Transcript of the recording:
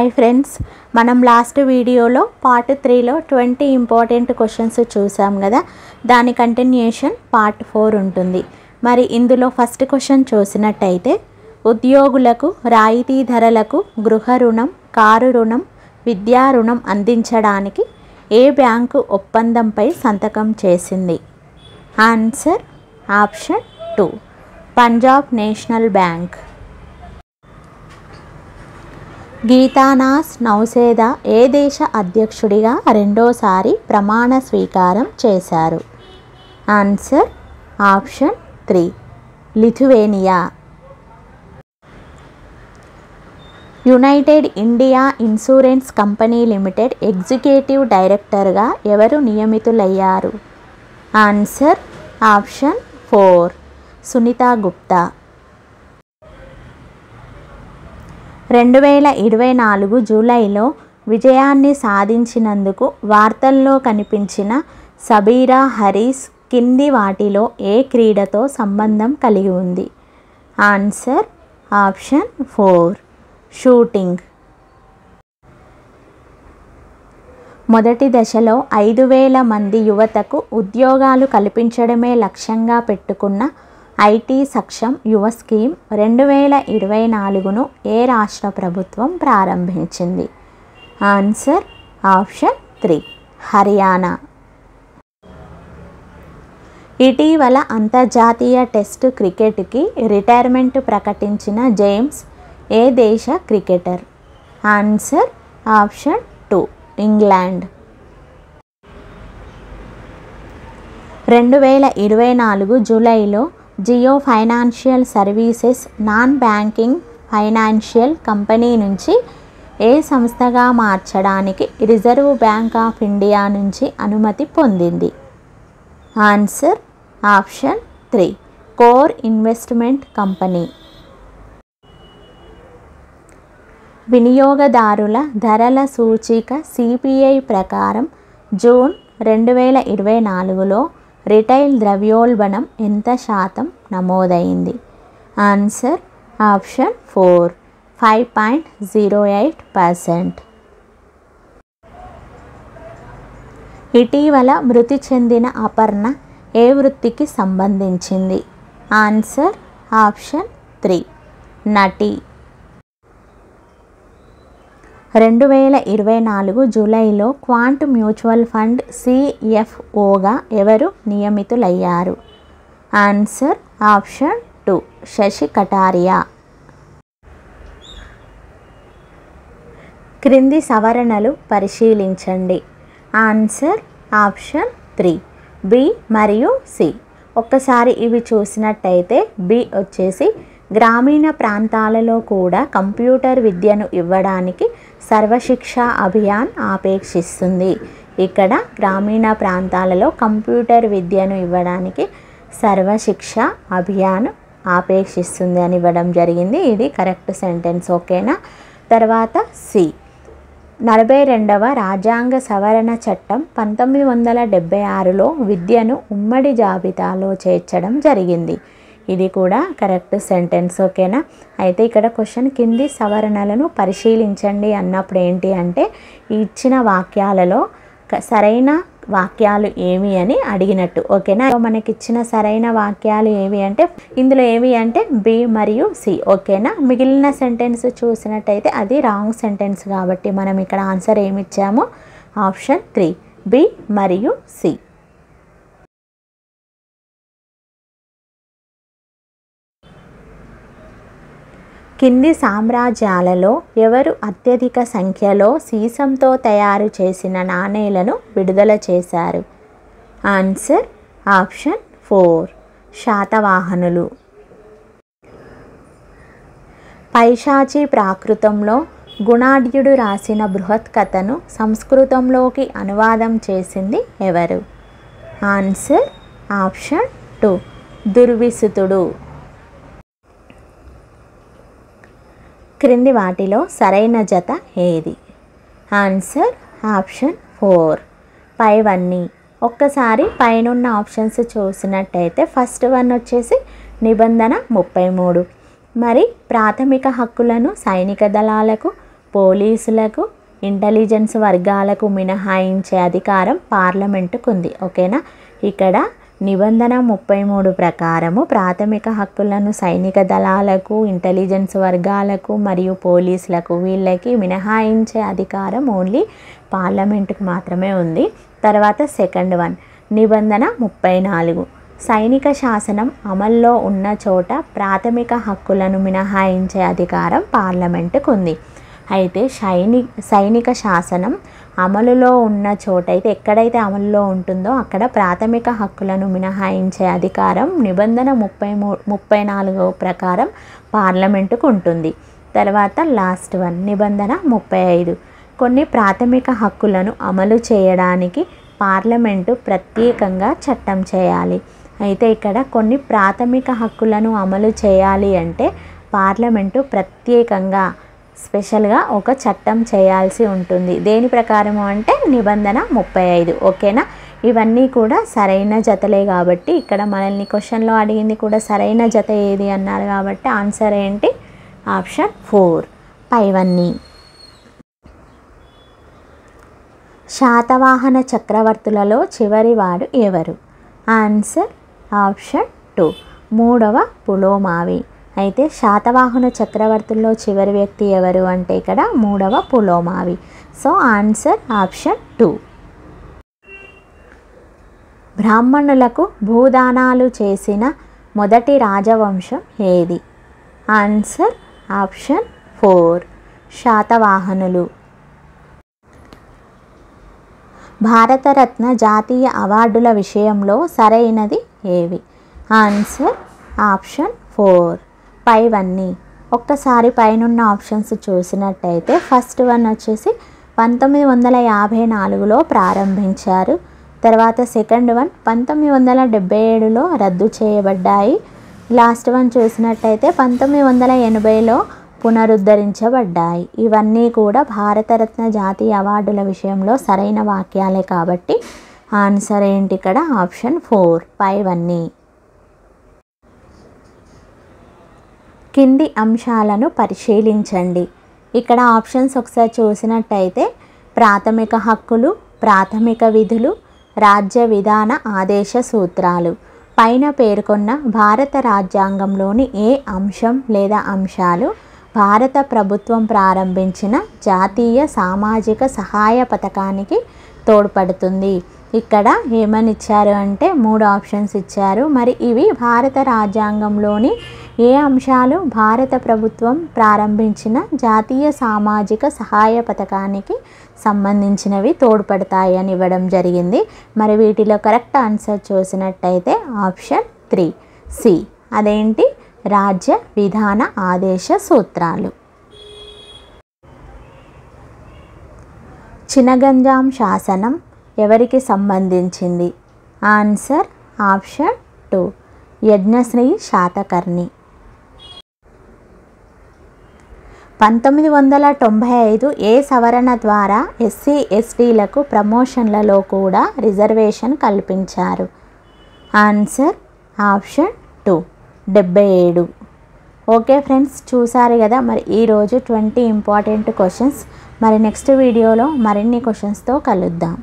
Hi friends, మనం last వీడియోలో part 3లో 20 important questions చూసాం కదా. దాని కంటిన్యూషన్ పార్ట్ 4 ఉంటుంది. మరి ఇందులో ఫస్ట్ క్వశ్చన్ చూసినట్టయితే, ఉద్యోగులకు రాయితీ ధరలకు గృహ రుణం, కారు రుణం, విద్యా రుణం అందించడానికి ఏ బ్యాంకు ఒప్పందంపై సంతకం చేసింది? Answer option 2 Punjab National Bank. Gitanas Nauseda ఏ దేశ అధ్యక్షుడిగా రెండోసారి ప్రమాణ స్వీకారం చేశారు? Answer option 3 Lithuania. United India Insurance Company Limited executive డైరెక్టర్గా ఎవరు నియమితులయ్యారు? Answer option 4 Sunitha Gupta. 2024 జూలైలో విజయాన్ని సాధించినందుకు వార్తల్లో కనిపించిన సబీరా హరీస్ కింది వాటిలో ఏ క్రీడతో సంబంధం కలిగి ఉంది? Answer option 4 shooting. మొదటి దశలో 5,000 మంది యువతకు ఉద్యోగాలు కల్పించడమే లక్ష్యంగా పెట్టుకున్న ఐటీ సక్షం యువ స్కీమ్ 2024ను ఏ రాష్ట్ర ప్రభుత్వం ప్రారంభించింది? Answer option 3 Haryana. ఇటీవల అంతర్జాతీయ టెస్టు క్రికెట్కి రిటైర్మెంట్ ప్రకటించిన జేమ్స్ ఏ దేశ క్రికెటర్? Answer option 2 England. 2024 జూలైలో Jio financial services non banking financial company నుంచి ఏ సంస్థగా మార్చడానికి రిజర్వ్ బ్యాంక్ ఆఫ్ ఇండియా నుంచి అనుమతి పొందింది? Answer option 3 core investment company. వినియోగదారుల ధరల సూచిక సిపిఐ ప్రకారం జూన్ 2024లో రిటైల్ ద్రవ్యోల్బణం ఎంత శాతం నమోదైంది? Answer option 4 5.08%. ఇటీవల మృతి చెందిన అపర్ణ ఏ వృత్తికి సంబంధించింది? ఆన్సర్ ఆప్షన్ 3 నటి. 2024 జూలైలో క్వాంట్ మ్యూచువల్ ఫండ్ సిఎఫ్ఓగా ఎవరు నియమితులయ్యారు? Answer option 2 Shashi Kataria. క్రింది సవరణలు పరిశీలించండి. ఆన్సర్ ఆప్షన్ 3 బి మరియు సి. ఒక్కసారి ఇవి చూసినట్టయితే బి వచ్చేసి గ్రామీణ ప్రాంతాలలో కూడా కంప్యూటర్ విద్యను ఇవ్వడానికి సర్వశిక్ష అభియాన్ ఆపేక్షిస్తుంది. ఇక్కడ గ్రామీణ ప్రాంతాలలో కంప్యూటర్ విద్యను ఇవ్వడానికి సర్వశిక్ష అభియాన్ ఆపేక్షిస్తుంది అని ఇవ్వడం జరిగింది. ఇది కరెక్ట్ సెంటెన్స్, ఓకేనా. తర్వాత సి 42వ రాజ్యాంగ సవరణ చట్టం 1976లో విద్యను ఉమ్మడి జాబితాలో చేర్చడం జరిగింది. ఇది కూడా కరెక్ట్ సెంటెన్స్, ఓకేనా. అయితే ఇక్కడ క్వశ్చన్ కింది సవరణలను పరిశీలించండి అన్నప్పుడు ఏంటి అంటే ఇచ్చిన వాక్యాలలో సరైన వాక్యాలు ఏమి అని అడిగినట్టు, ఓకేనా. మనకి ఇచ్చిన సరైన వాక్యాలు ఏవి అంటే ఇందులో ఏవి అంటే బి మరియు సి, ఓకేనా. మిగిలిన సెంటెన్స్ చూసినట్టయితే అది రాంగ్ సెంటెన్స్ కాబట్టి మనం ఇక్కడ ఆన్సర్ ఏమి ఇచ్చామో ఆప్షన్ 3 బి మరియు సి. కింది సామ్రాజ్యాలలో ఎవరు అత్యధిక సంఖ్యలో సీసంతో తయారు చేసిన నాణేలను విడుదల చేశారు? ఆన్సర్ ఆప్షన్ 4 శాతవాహనులు. పైశాచి ప్రాకృతంలో గుణాఢ్యుడు రాసిన బృహత్ కథను సంస్కృతంలోకి అనువాదం చేసింది ఎవరు? Answer option 2 దుర్విసుతుడు. క్రింది వాటిలో సరైన జత ఏది? ఆన్సర్ ఆప్షన్ 4 పైవన్నీ. ఒక్కసారి పైనున్న ఆప్షన్స్ చూసినట్టయితే ఫస్ట్ వన్ వచ్చేసి నిబంధన 33. మరి ప్రాథమిక హక్కులను సైనిక దళాలకు, పోలీసులకు, ఇంటెలిజెన్స్ వర్గాలకు మినహాయించే అధికారం పార్లమెంటుకు ఉంది. ఓకేనా. ఇక్కడ నిబంధన 33 ప్రకారము ప్రాథమిక హక్కులను సైనిక దళాలకు, ఇంటెలిజెన్స్ వర్గాలకు మరియు పోలీసులకు వీళ్ళకి మినహాయించే అధికారం ఓన్లీ పార్లమెంటుకు మాత్రమే ఉంది. తర్వాత సెకండ్ వన్ నిబంధన 34 సైనిక శాసనం అమల్లో ఉన్న చోట ప్రాథమిక హక్కులను మినహాయించే అధికారం పార్లమెంటుకు ఉంది. అయితే సైనిక శాసనం అమలులో ఉన్న చోట అయితే ఎక్కడైతే అమలులో ఉంటుందో అక్కడ ప్రాథమిక హక్కులను మినహాయించే అధికారం నిబంధన 34 ప్రకారం పార్లమెంటుకు ఉంటుంది. తర్వాత లాస్ట్ వన్ నిబంధన 35 కొన్ని ప్రాథమిక హక్కులను అమలు చేయడానికి పార్లమెంటు ప్రత్యేకంగా చట్టం చేయాలి. అయితే ఇక్కడ కొన్ని ప్రాథమిక హక్కులను అమలు చేయాలి అంటే పార్లమెంటు ప్రత్యేకంగా స్పెషల్గా ఒక చట్టం చేయాల్సి ఉంటుంది. దేని ప్రకారము అంటే నిబంధన 35. ఓకేనా. ఇవన్నీ కూడా సరైన జతలే కాబట్టి ఇక్కడ మనల్ని క్వశ్చన్లో అడిగింది కూడా సరైన జత ఏది అన్నారు కాబట్టి ఆన్సర్ ఏంటి? ఆప్షన్ 4 పైవన్నీ. శాతవాహన చక్రవర్తులలో చివరివాడు ఎవరు? ఆన్సర్ ఆప్షన్ 2 మూడవ పులోమావి. అయితే శాతవాహన చక్రవర్తుల్లో చివరి వ్యక్తి ఎవరు అంటే ఇక్కడ మూడవ పులోమావి. So answer option 2. బ్రాహ్మణులకు భూదానాలు చేసిన మొదటి రాజవంశం ఏది? ఆన్సర్ ఆప్షన్ 4 శాతవాహనులు. భారతరత్న జాతీయ అవార్డుల విషయంలో సరైనది ఏవి? ఆన్సర్ ఆప్షన్ 4 పైవన్నీ. ఒక్కసారి పైనున్న ఆప్షన్స్ చూసినట్టయితే ఫస్ట్ వన్ వచ్చేసి 1954లో ప్రారంభించారు. తర్వాత సెకండ్ వన్ 1977లో రద్దు చేయబడ్డాయి. లాస్ట్ వన్ చూసినట్టయితే 1980లో పునరుద్ధరించబడ్డాయి. ఇవన్నీ కూడా భారతరత్న జాతీయ అవార్డుల విషయంలో సరైన వాక్యాలే కాబట్టి ఆన్సర్ ఏంటి ఇక్కడ? ఆప్షన్ 4 పైవన్నీ. కింది అంశాలను పరిశీలించండి. ఇక్కడ ఆప్షన్స్ ఒకసారి చూసినట్టయితే ప్రాథమిక హక్కులు, ప్రాథమిక విధులు, రాజ్య విధాన ఆదేశ సూత్రాలు. పైన పేర్కొన్న భారత రాజ్యాంగంలోని ఏ అంశం లేదా అంశాలు భారత ప్రభుత్వం ప్రారంభించిన జాతీయ సామాజిక సహాయ పథకానికి తోడ్పడుతుంది? ఇక్కడ ఏమని ఇచ్చారు అంటే 3 ఆప్షన్స్ ఇచ్చారు. మరి ఇవి భారత రాజ్యాంగంలోని ఏ అంశాలు భారత ప్రభుత్వం ప్రారంభించిన జాతీయ సామాజిక సహాయ పథకానికి సంబంధించినవి తోడ్పడతాయి అని ఇవ్వడం జరిగింది. మరి వీటిలో కరెక్ట్ ఆన్సర్ చూసినట్టయితే ఆప్షన్ 3 సి. అదేంటి? రాజ్య విధాన ఆదేశ సూత్రాలు. చినగంజాం శాసనం ఎవరికి సంబంధించింది? Answer option 2 Yajnashri Satakarni. 1995 ఏ సవరణ ద్వారా ఎస్సీ ఎస్టీలకు ప్రమోషన్లలో కూడా రిజర్వేషన్ కల్పించారు? Answer option 2 77. ఓకే ఫ్రెండ్స్, చూసారు కదా మరి ఈరోజు 20 ఇంపార్టెంట్ క్వశ్చన్స్. మరి నెక్స్ట్ వీడియోలో మరిన్ని క్వశ్చన్స్తో కలుద్దాం.